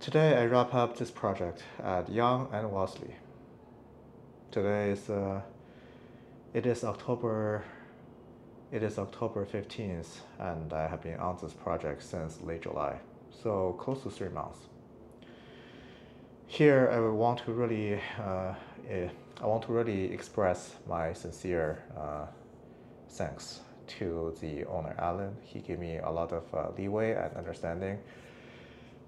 Today I wrap up this project at Young and Wesley. Today is it is October it is October 15th, and I have been on this project since late July, so close to 3 months. Here I want to really express my sincere thanks to the owner Alan. He gave me a lot of leeway and understanding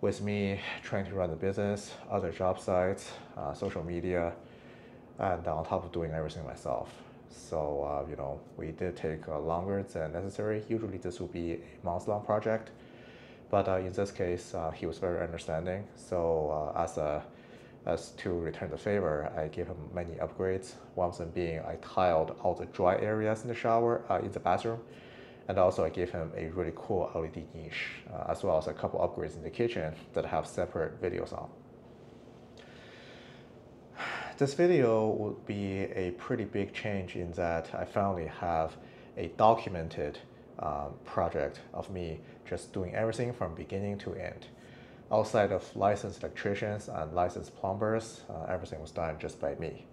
with me trying to run the business, other job sites, social media, and on top of doing everything myself. So, we did take longer than necessary. Usually this will be a month-long project, but in this case, he was very understanding. So as to return the favor, I gave him many upgrades. One of them being I tiled all the dry areas in the shower, in the bathroom. And also I gave him a really cool LED niche, as well as a couple upgrades in the kitchen that have separate videos on. This video would be a pretty big change in that I finally have a documented project of me just doing everything from beginning to end. Outside of licensed electricians and licensed plumbers, everything was done just by me.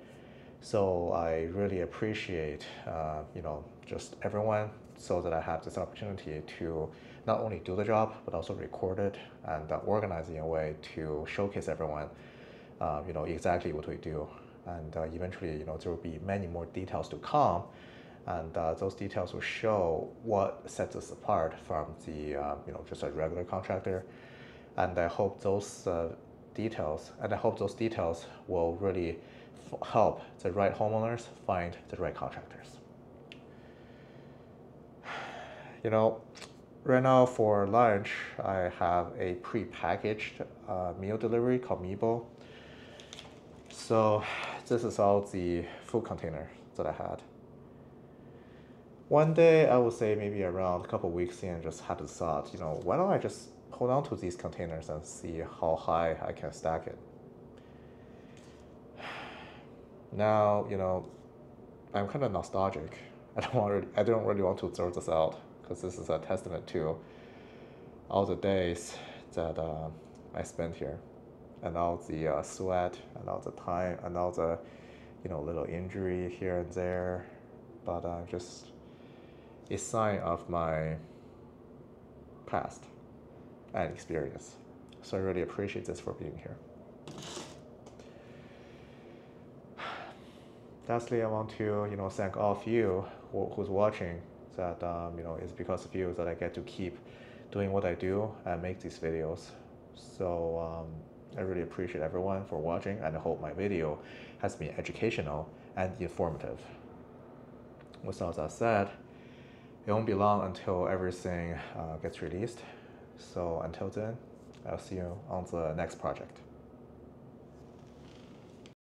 So I really appreciate, just everyone, so that I have this opportunity to not only do the job, but also record it and organize it in a way to showcase everyone, exactly what we do. And eventually, there will be many more details to come, and those details will show what sets us apart from the, just a regular contractor. And I hope those details will really help the right homeowners find the right contractors. Right now for lunch, I have a pre-packaged meal delivery called Meebo. So this is all the food container that I had. One day, I would say maybe around a couple weeks in, just had the thought, why don't I just hold on to these containers and see how high I can stack it. Now, I'm kind of nostalgic. I don't really want to throw this out, because this is a testament to all the days that I spent here, and all the sweat, and all the time, and all the little injury here and there, but just a sign of my past and experience. So I really appreciate this for being here. Lastly, I want to thank all of you who's watching. That it's because of you that I get to keep doing what I do and make these videos. So I really appreciate everyone for watching, and I hope my video has been educational and informative. With all that said, it won't be long until everything gets released. So until then, I'll see you on the next project.